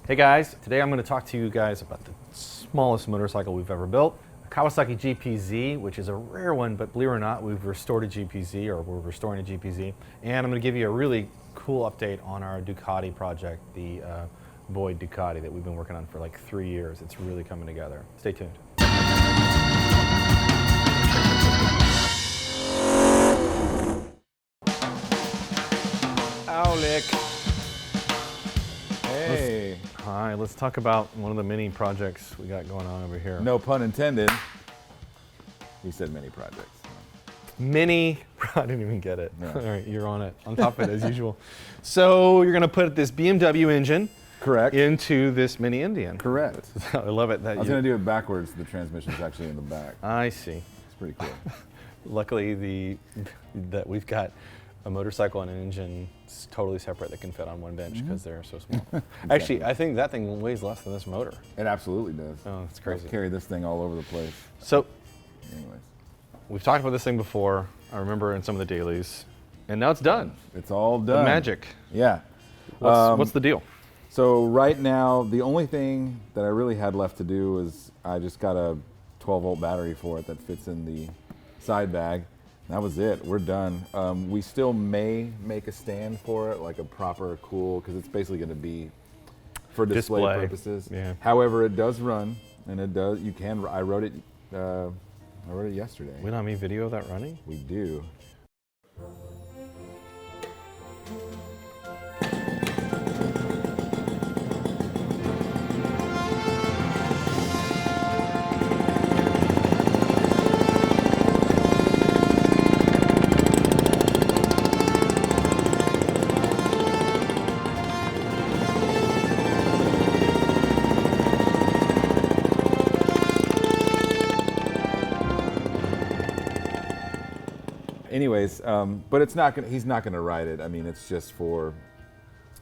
Hey guys, today I'm going to talk to you guys about the smallest motorcycle we've ever built, a Kawasaki GPZ, which is a rare one, but believe it or not, we've restored a GPZ, or we're restoring a GPZ. And I'm going to give you a really cool update on our Ducati project, the Void Ducati that we've been working on for like 3 years. It's really coming together. Stay tuned. Alec. Hey. Hi, let's talk about one of the mini projects we got going on over here. No pun intended. He said many projects. Mini, I didn't even get it. Yeah. All right, you're on it, on top of it as usual. So you're gonna put this BMW engine Correct. into this Mini Indian. Correct. I love it. I was going to do it backwards. The transmission's actually in the back. I see. It's pretty cool. Luckily, that we've got a motorcycle and an engine totally separate that can fit on one bench because they're so small. Actually, I think that thing weighs less than this motor. It absolutely does. Oh, it's crazy. I'll carry this thing all over the place. So, Anyways, we've talked about this thing before. I remember in some of the dailies, and now it's done. it's all done. The magic. Yeah. What's the deal? So right now, the only thing that I really had left to do is I just got a 12-volt battery for it that fits in the side bag. That was it. We're done. We still may make a stand for it, like a proper cool, because it's basically going to be for display purposes. Yeah. However, it does run, and it does. You can. I wrote it. I wrote it yesterday. We don't have any video of that running? We do. Anyways, but it's not gonna. He's not gonna ride it. I mean, it's just for,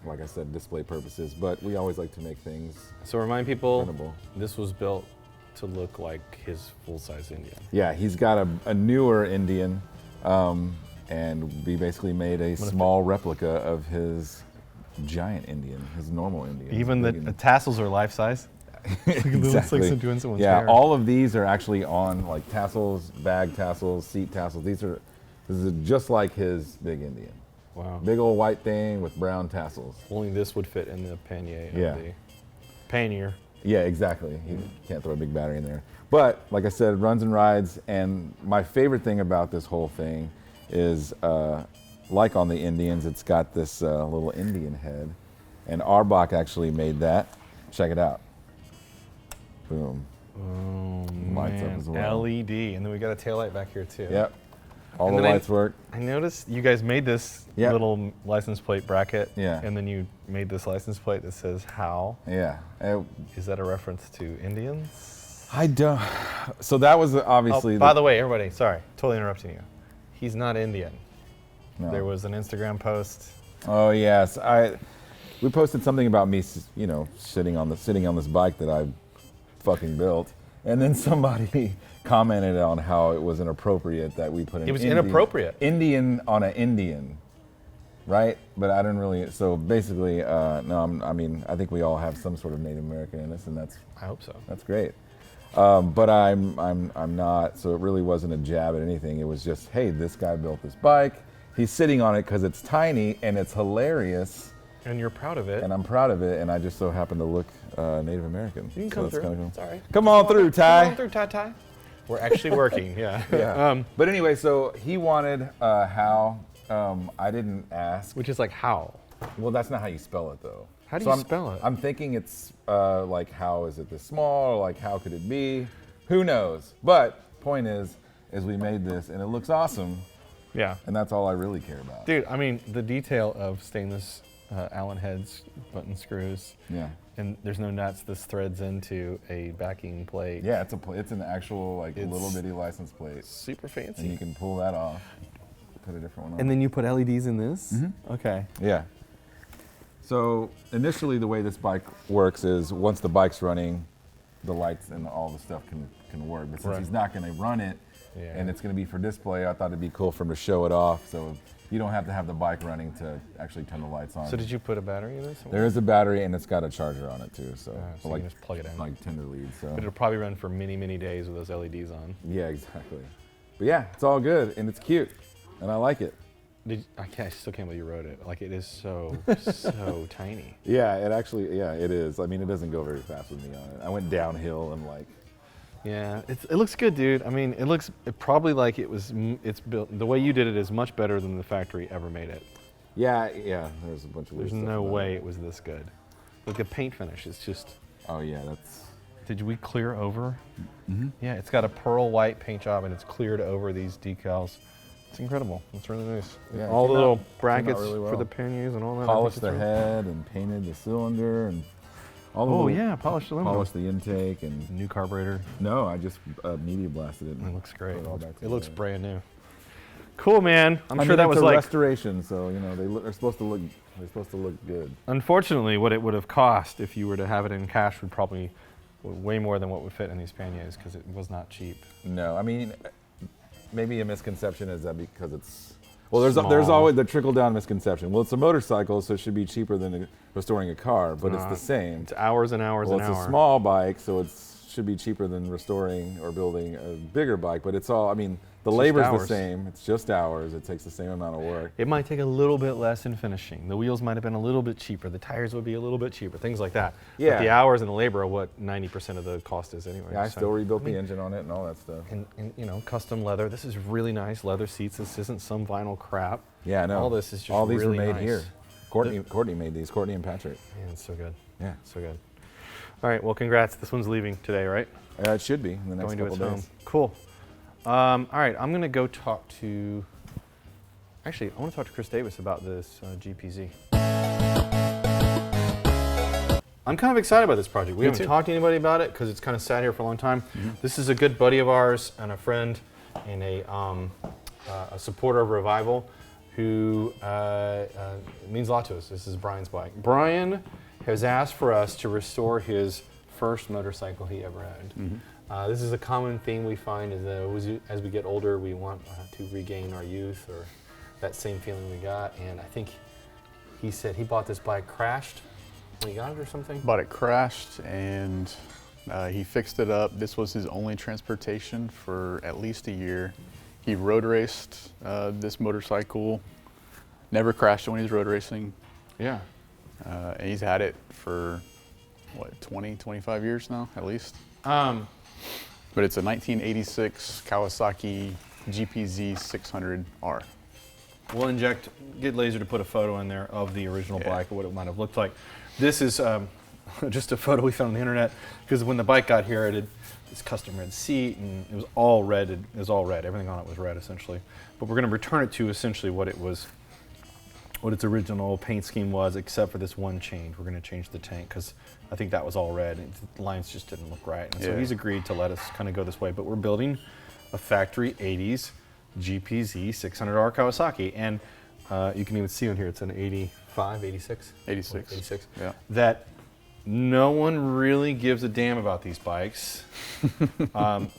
like I said, display purposes. But we always like to make things. So remind people, printable. this was built to look like his full-size Indian. Yeah, he's got a newer Indian, and we basically made a small replica of his giant Indian, his normal Indian. Even the tassels are life-size? Exactly. It looks like doing someone's yeah, hair. all of these are actually on like tassels, bag tassels, seat tassels. This is just like his big Indian. Wow. Big old white thing with brown tassels. Only this would fit in the pannier of Yeah. the pannier. Yeah, exactly. You can't throw a big battery in there. But like I said, it runs and rides. And my favorite thing about this whole thing is, like on the Indians, it's got this little Indian head. And Arbach actually made that. Check it out. Boom. Oh, Lights up man. as well. LED. And then we got a taillight back here, too. Yep. All And the then lights work. I noticed you guys made this Yep. little license plate bracket. Yeah. And then you made this license plate that says "How." Yeah. Is that a reference to Indians? I don't. So that was obviously. Oh, by the way, everybody, sorry, totally interrupting you. He's not Indian. No. There was an Instagram post. Oh yes, we posted something about me, sitting on this bike that I fucking built, and then somebody commented on how it was inappropriate that we put an It was Indian, inappropriate. Indian on an Indian, right? But I didn't really. So basically, no. I mean, I think we all have some sort of Native American in us, and that's I hope so. great. But I'm not. So it really wasn't a jab at anything. It was just, hey, this guy built this bike. He's sitting on it because it's tiny and it's hilarious. And you're proud of it. And I'm proud of it, and I just so happen to look Native American. You can come that's through. kinda cool. It's all right. Come on through, Ty. Come on through, Ty. We're actually working, yeah. Yeah. But anyway, so he wanted how. I didn't ask. Which is like how? Well, that's not how you spell it, though. How do So you spell it? I'm thinking it's like, how is it this small? Or like, how could it be? Who knows? But point is we made this, and it looks awesome, Yeah. and that's all I really care about. Dude, I mean, the detail of stainless Allen heads, button screws, Yeah. and there's no nuts. This threads into a backing plate. Yeah, it's an actual like It's little bitty license plate, Super and you fancy. can pull that off. Put a different one on. And then you put LEDs in this? Mm-hmm. Okay. Yeah. So initially, the way this bike works is once the bike's running, the lights and all the stuff can work. But since Right. he's not going to run it, Yeah. and it's going to be for display, I thought it'd be cool for him to show it off. So you don't have to have the bike running to actually turn the lights on. So did you put a battery in this? There is a battery, and it's got a charger on it too. So, So you can just plug it in. like tender lead. So. But it'll probably run for many, many days with those LEDs on. Yeah, exactly. But yeah, it's all good, and it's cute, and I like it. I still can't believe you rode it. Like, it is so, so tiny. Yeah, it is. I mean, it doesn't go very fast with me on it. I went downhill and like. Yeah, it looks good, dude. I mean, it probably like it's built, the way you did it is much better than the factory ever made it. Yeah, there's a bunch of weird There's stuff no about way it. it was this good. Look at paint finish, it's just. Oh yeah, that's. Did we clear over? Mm-hmm. Yeah, it's got a pearl white paint job and it's cleared over these decals. It's incredible. It's really nice. Yeah, all the little came out brackets really well. for the panniers and all that. Polished the head and painted the cylinder and all the. Oh little, yeah, polished aluminum. Polished the intake and. New carburetor. No, I just media blasted it. It looks great. Put it all back It looks together. brand new. Cool, man. I'm I sure mean, that it's was a like. restoration, so you know they're supposed to look. They're supposed to look good. Unfortunately, what it would have cost if you were to have it in cash would probably way more than what would fit in these panniers because it was not cheap. No, I mean, maybe a misconception is that because it's. Well, there's Small. always the trickle down misconception. Well, it's a motorcycle, so it should be cheaper than restoring a car, but it's the same. It's hours and hours Well, and it's hours. a small bike, so it should be cheaper than restoring or building a bigger bike. But it's all. I mean, the It's just labor's the hours. same. It's just hours. It takes the same amount of work. It might take a little bit less in finishing. The wheels might have been a little bit cheaper. The tires would be a little bit cheaper. Things like that. Yeah. But the hours and the labor are what 90% of the cost is anyway. Yeah, I So, still rebuilt I mean, the engine on it and all that stuff. And you know, custom leather. This is really nice. Leather seats. This isn't some vinyl crap. Yeah, I know. All this is just all these really were made nice. here. Courtney made these. Courtney and Patrick. Man, it's so good. Yeah. So good. All right. Well, congrats. This one's leaving today, right? It should be in the next Going to couple its home. days. Cool. All right. I'm going to go talk to. Actually, I want to talk to Chris Davis about this GPZ. I'm kind of excited about this project. We Me haven't too. talked to anybody about it because it's kind of sat here for a long time. This is a good buddy of ours and a friend and a supporter of Revival who means a lot to us. This is Brian's bike. Brian has asked for us to restore his first motorcycle he ever owned. This is a common theme we find is that as we get older, we want to regain our youth or that same feeling we got. And I think he said he bought this bike crashed when he got it or something. But it crashed and he fixed it up. This was his only transportation for at least a year. He road raced this motorcycle, never crashed it when he was road racing. Yeah. And he's had it for, what, 20, 25 years now, at least? But it's a 1986 Kawasaki GPZ 600R. We'll get Laser to put a photo in there of the original Yeah. bike or what it might have looked like. This is just a photo we found on the internet because when the bike got here, it had this custom red seat and it was all red. It was all red. Everything on it was red essentially. But we're going to return it to essentially what it was, what its original paint scheme was, except for this one change. We're going to change the tank because I think that was all red. And the lines just didn't look right. And so Yeah. he's agreed to let us kind of go this way. But we're building a factory 80s GPZ 600R Kawasaki. And you can even see on here, it's an 85, 86? 86. 86. Yeah. That no one really gives a damn about these bikes.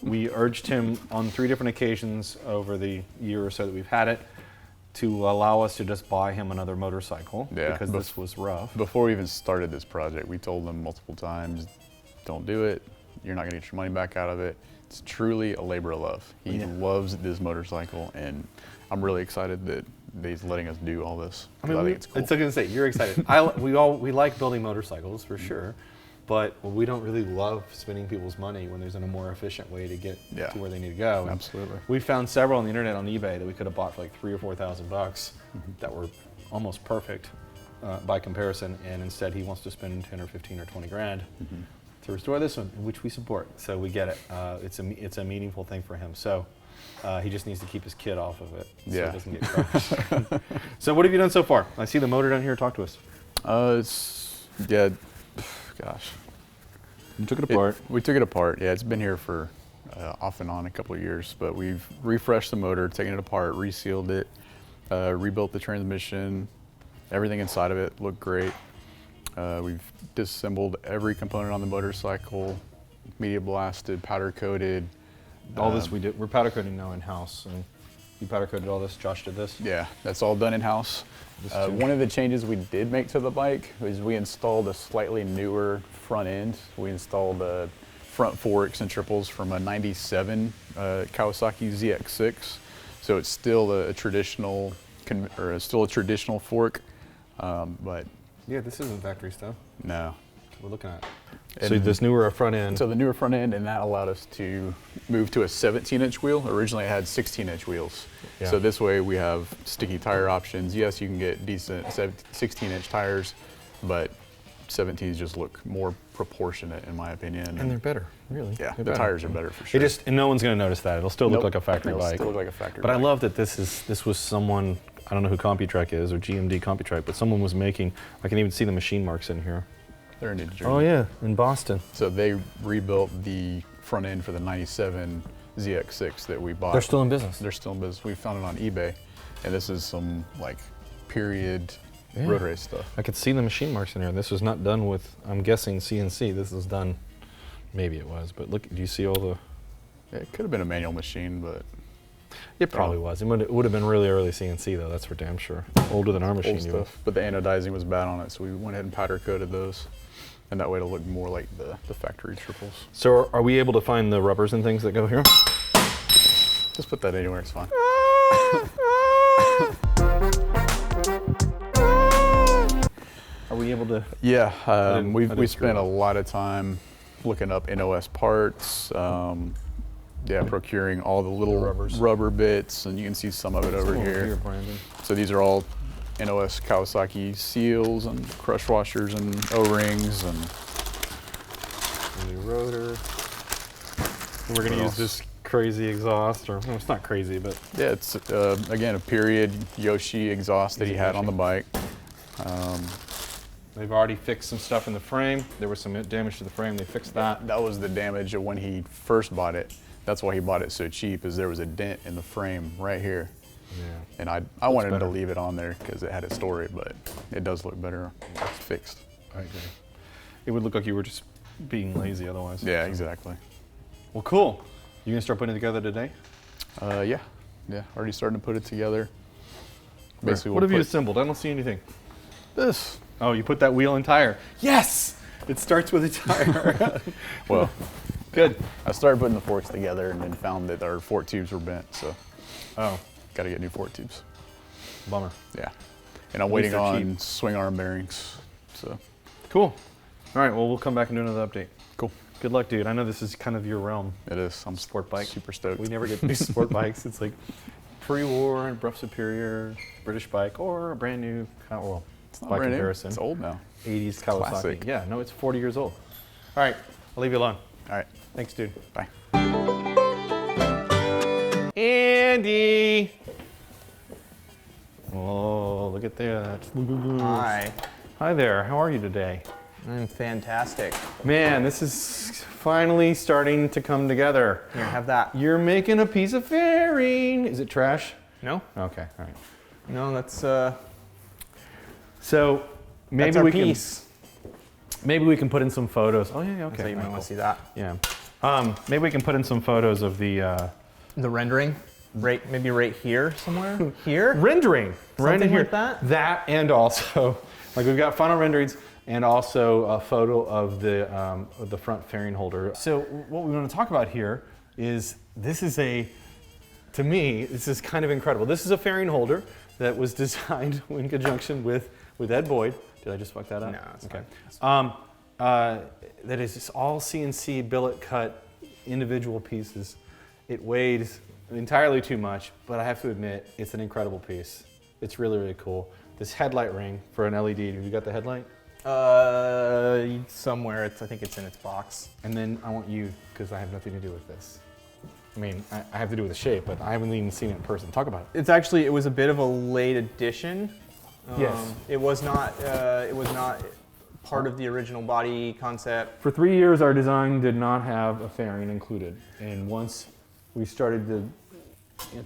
We urged him on 3 different occasions over the year or so that we've had it to allow us to just buy him another motorcycle Yeah, because this was rough. Before we even started this project, we told him multiple times, don't do it. You're not gonna get your money back out of it. It's truly a labor of love. He Yeah. loves this motorcycle and I'm really excited that he's letting us do all this. I 'cause mean, think it's cool. it's like I say, you're excited. We like building motorcycles for sure, but we don't really love spending people's money when there's a more efficient way to get Yeah. to where they need to go. And Absolutely. we found several on the internet on eBay that we could have bought for like $3,000 or $4,000 that were almost perfect by comparison, and instead he wants to spend 10 or 15 or 20 grand to restore this one, which we support. So we get it. It's a meaningful thing for him. So. He just needs to keep his kid off of it so Yeah. it doesn't get crushed. So what have you done so far? I see the motor down here. Talk to us. Gosh. You took it apart. We took it apart. Yeah, it's been here for off and on a couple of years, but we've refreshed the motor, taken it apart, resealed it, rebuilt the transmission, everything inside of it looked great. We've disassembled every component on the motorcycle, media blasted, powder coated. All this we did. We're powder coating now in house, and You powder coated all this. Josh did this. Yeah, that's all done in-house. One of the changes we did make to the bike was we installed a slightly newer front end. We installed front forks and triples from a 97 Kawasaki ZX6. So it's still a traditional, fork, but Yeah, this isn't factory stuff. no. We're looking at. So this newer front end. So the newer front end, and that allowed us to move to a 17-inch wheel. Originally, I had 16-inch wheels. Yeah. So this way, we have sticky tire options. Yes, you can get decent 16-inch tires, but 17s just look more proportionate, in my opinion. And they're better, really. Yeah, They're the better. tires are better for sure. And no one's going to notice that. It'll still look Nope. like a factory It'll bike. still look like a factory But I bike. love that this was someone, I don't know who CompuTrack is or GMD CompuTrack, but someone was making, I can even see the machine marks in here. They're in New Jersey. Oh yeah, in Boston. So they rebuilt the front end for the 97 ZX6 that we bought. They're still in business. They're still in business. We found it on eBay, and this is some like period Yeah. road race stuff. I could see the machine marks in here. This was not done with, I'm guessing, CNC. This was done, maybe it was, but look, do you see all the... Yeah, it could have been a manual machine, but It probably was. It would have been really early CNC though, that's for damn sure. Older than our machine old even. stuff. But the anodizing was bad on it, so we went ahead and powder coated those, and that way it'll look more like the factory triples. So are we able to find the rubbers and things that go here? Just put that anywhere, it's fine. Are we able to... Yeah, I we didn't spent screw a up. lot of time looking up NOS parts, procuring all the little rubbers. rubber bits, and you can see some of it over here. Brandon. So these are all NOS Kawasaki seals and crush washers and O-rings, and New rotor. We're gonna use this crazy exhaust, or no, it's not crazy, but yeah, it's again a period Yoshi exhaust that he had on the bike. they've already fixed some stuff in the frame. There was some damage to the frame. They fixed that. That was the damage of when he first bought it. That's why he bought it so cheap, is there was a dent in the frame right here. Yeah. And I wanted him better. to leave it on there because it had a story, but it does look better when it's fixed. I agree. It would look like you were just being lazy otherwise. Yeah, exactly. Well, cool. You gonna start putting it together today? Yeah, already starting to put it together. Basically, what we'll have you put assembled? I don't see anything. this. Oh, you put that wheel and tire. Yes! It starts with a tire. Well, Good. I started putting the forks together and then found that our fork tubes were bent, so Oh, got to get new fork tubes. bummer. Yeah, and I'm At least waiting they're on cheap. swing arm bearings. So Cool. All right, well, we'll come back and do another update. cool. Good luck, dude. I know this is kind of your realm. It is. I'm Sport bike. super stoked. We never get to do sport bikes. It's like pre-war and Bruff Superior British bike or a brand new, well, It's not by brand new. comparison, It's old now. 80s Kawasaki. Classic. Yeah, no, it's 40 years old. All right, I'll leave you alone. All right. Thanks, dude. Bye. Andy. Oh, look at that. Hi, Hi there. How are you today? I'm fantastic. Man, this is finally starting to come together. Here, have that. You're making a piece of fairing. Is it trash? No? Okay, all right. No, that's So maybe our we piece. maybe we can put in some photos. Oh yeah, okay. So you might all want right, to see that. cool. Yeah. Maybe we can put in some photos of the The rendering, maybe right here somewhere. Here? rendering. Right in Something here. like that? That and also, like we've got final renderings and also a photo of the front fairing holder. So what we want to talk about here is to me, this is kind of incredible. This is a fairing holder that was designed in conjunction with Ed Boyd. Did I just fuck that up? No, it's okay. fine. That is just all CNC billet cut individual pieces. It weighs entirely too much, but I have to admit, it's an incredible piece. It's really, really cool. This headlight ring for an LED. Have you got the headlight? Somewhere. I think it's in its box. And then I want you, because I have nothing to do with this. I mean, I have to do with the shape, but I haven't even seen it in person. Talk about it. It was a bit of a late addition. Yes. It was not part of the original body concept. For 3 years, our design did not have a fairing included. And once we started to,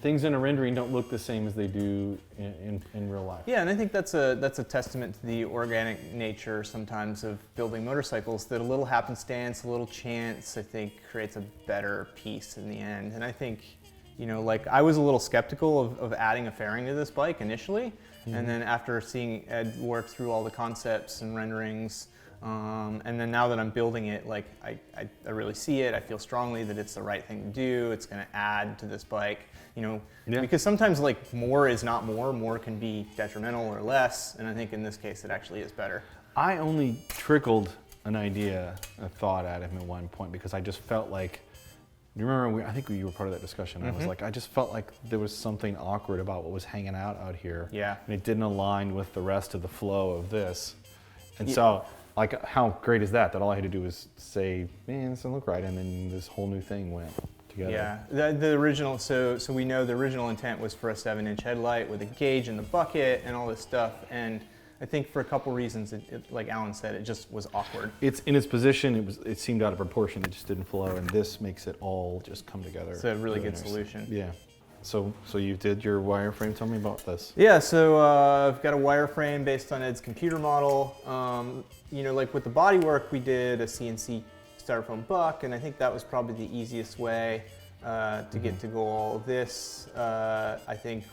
things in a rendering don't look the same as they do in real life. Yeah, and I think that's a testament to the organic nature sometimes of building motorcycles, that a little happenstance, a little chance, I think creates a better piece in the end. And I think, like I was a little skeptical of adding a fairing to this bike initially, and then after seeing Ed work through all the concepts and renderings, and then now that I'm building it, like I really see it. I feel strongly that it's the right thing to do. It's going to add to this bike, because sometimes like more is not more. More can be detrimental or less, and I think in this case it actually is better. I only trickled an idea, a thought at him at one point because I just felt like, you remember, I think you were part of that discussion. I was like, I just felt like there was something awkward about what was hanging out here. Yeah. And it didn't align with the rest of the flow of this. And so, like, how great is that all I had to do was say, man, this doesn't look right, and then this whole new thing went together. Yeah, the original, so we know the original intent was for a 7-inch headlight with a gauge in the bucket and all this stuff, and I think for a couple reasons, like Alan said, it just was awkward. It's in its position, it seemed out of proportion, it just didn't flow, and this makes it all just come together. It's a really good nice. Solution. Yeah. So you did your wireframe. Tell me about this. Yeah, so I've got a wireframe based on Ed's computer model. Like with the bodywork, we did a CNC styrofoam buck, and I think that was probably the easiest way to get to go all of this. I think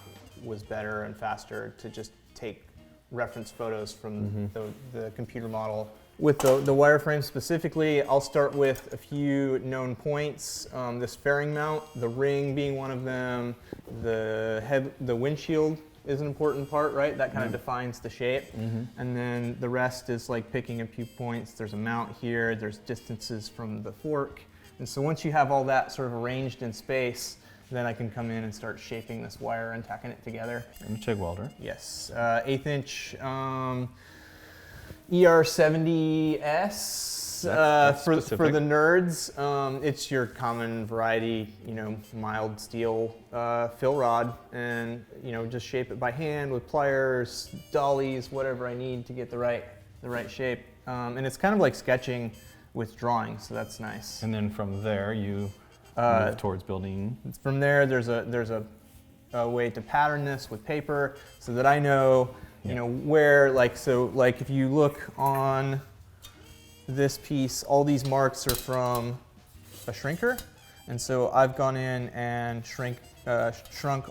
was better and faster to just take reference photos from the computer model. With the wireframe specifically, I'll start with a few known points. This fairing mount, the ring being one of them, the windshield is an important part, right? That kind of defines the shape. And then the rest is like picking a few points. There's a mount here, there's distances from the fork. And so once you have all that sort of arranged in space, then I can come in and start shaping this wire and tacking it together. And a TIG welder. Yes, 1/8 inch ER70S for the nerds. It's your common variety, mild steel fill rod, and just shape it by hand with pliers, dollies, whatever I need to get the right shape. And it's kind of like sketching with drawing, so that's nice. And then from there you move towards building. From there, there's a way to pattern this with paper so that I know, where, like if you look on this piece, all these marks are from a shrinker. And so I've gone in and shrunk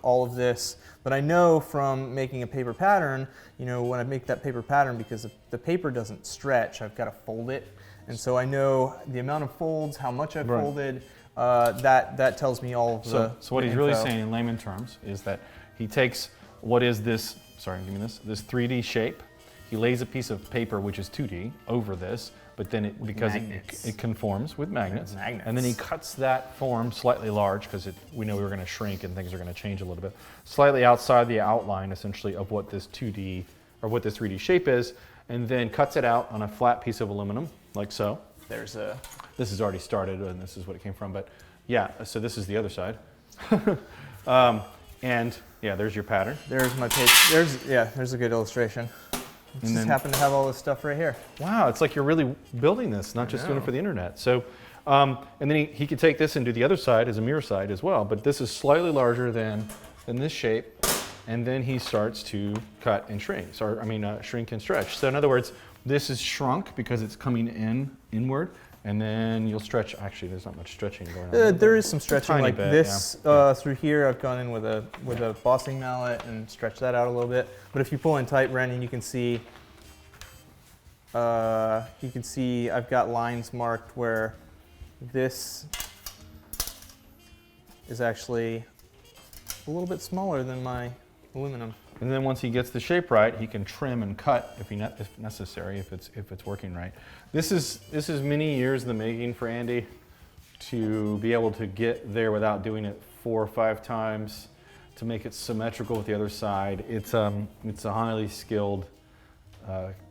all of this. But I know from making a paper pattern, when I make that paper pattern, because the paper doesn't stretch, I've got to fold it. And so I know the amount of folds, how much I've folded. That tells me all of the So what he's info. really saying in layman terms is that he takes what is this, this 3D shape, he lays a piece of paper, which is 2D, over this, but then it conforms with magnets, and then he cuts that form slightly large, because we know we were going to shrink and things are going to change a little bit, slightly outside the outline, essentially, of what this 2D, or what this 3D shape is, and then cuts it out on a flat piece of aluminum, like so. This is already started, and this is what it came from, but yeah, so this is the other side. And yeah, there's your pattern. There's my page. There's a good illustration. Just happen to have all this stuff right here. Wow, it's like you're really building this, not just doing it for the internet. So, and then he could take this and do the other side as a mirror side as well, but this is slightly larger than this shape, and then he starts to cut and shrink, shrink and stretch. So in other words, this is shrunk because it's coming inward, and then you'll stretch. Actually, there's not much stretching going on. There is some stretching, like bit, this through here. I've gone in with a bossing mallet and stretched that out a little bit. But if you pull in tight, Brandon, you can see I've got lines marked where this is actually a little bit smaller than my aluminum. And then once he gets the shape right, he can trim and cut if necessary, if it's working right. This is many years in the making for Andy to be able to get there without doing it 4 or 5 times, to make it symmetrical with the other side. It's a highly skilled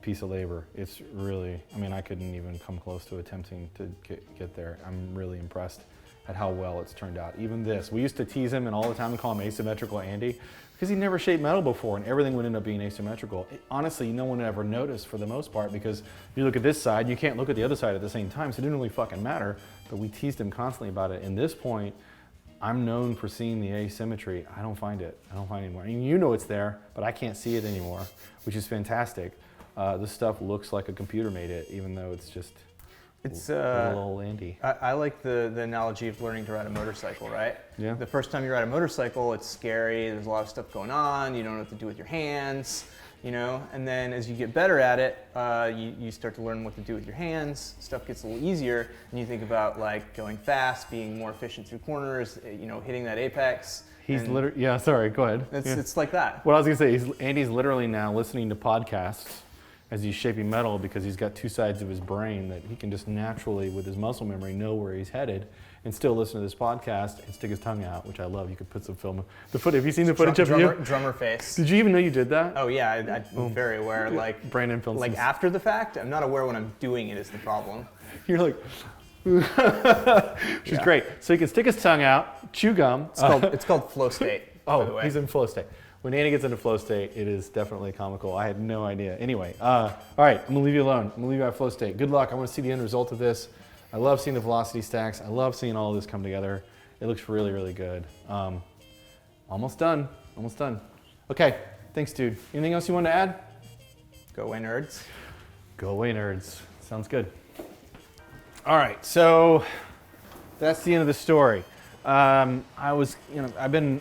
piece of labor. It's really, I couldn't even come close to attempting to get there. I'm really impressed at how well it's turned out. Even this, we used to tease him and all the time and call him asymmetrical Andy, because he never shaped metal before, and everything would end up being asymmetrical. Honestly, no one ever noticed for the most part, because if you look at this side, you can't look at the other side at the same time, so it didn't really fucking matter, but we teased him constantly about it. In this point, I'm known for seeing the asymmetry. I don't find it anymore. You know it's there, but I can't see it anymore, which is fantastic. This stuff looks like a computer made it, even though it's just It's little old Andy. I like the analogy of learning to ride a motorcycle, right? Yeah. The first time you ride a motorcycle, it's scary. There's a lot of stuff going on. You don't know what to do with your hands, you know. And then as you get better at it, you start to learn what to do with your hands. Stuff gets a little easier, and you think about like going fast, being more efficient through corners, you know, hitting that apex. He's and literally, yeah, sorry, go ahead. It's like that. What I was gonna say is Andy's literally now listening to podcasts as he's shaping metal because he's got two sides of his brain that he can just naturally, with his muscle memory, know where he's headed and still listen to this podcast and stick his tongue out, which I love. You could put some film. Have you seen the footage of you? Drummer face. Did you even know you did that? Oh yeah, I'm very aware. Like Brandon films like some- after the fact, I'm not aware when I'm doing it is the problem. You're like, she's great. So he can stick his tongue out, chew gum. It's called flow state. by the Oh, way. he's in flow state. When Andy gets into flow state, it is definitely comical. I had no idea. Anyway, all right, I'm gonna leave you alone. I'm gonna leave you at flow state. Good luck. I want to see the end result of this. I love seeing the velocity stacks. I love seeing all of this come together. It looks really, really good. Almost done. Almost done. Okay, thanks, dude. Anything else you want to add? Go away, nerds. Go away, nerds. Sounds good. All right, so that's the end of the story. I've been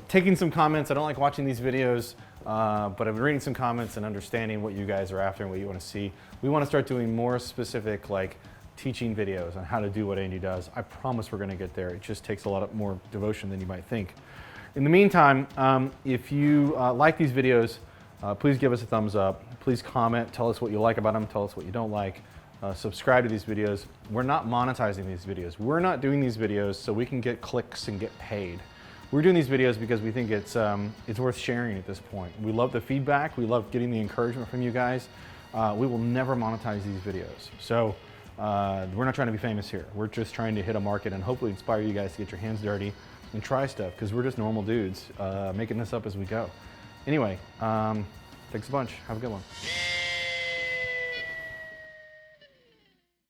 taking some comments. I don't like watching these videos, but I've been reading some comments and understanding what you guys are after and what you want to see. We want to start doing more specific, like teaching videos on how to do what Andy does. I promise we're going to get there. It just takes a lot more devotion than you might think. In the meantime, if you like these videos, please give us a thumbs up. Please comment. Tell us what you like about them. Tell us what you don't like. Subscribe to these videos. We're not monetizing these videos. We're not doing these videos so we can get clicks and get paid. We're doing these videos because we think it's worth sharing at this point. We love the feedback. We love getting the encouragement from you guys. We will never monetize these videos. So we're not trying to be famous here. We're just trying to hit a market and hopefully inspire you guys to get your hands dirty and try stuff because we're just normal dudes making this up as we go. Anyway, thanks a bunch. Have a good one.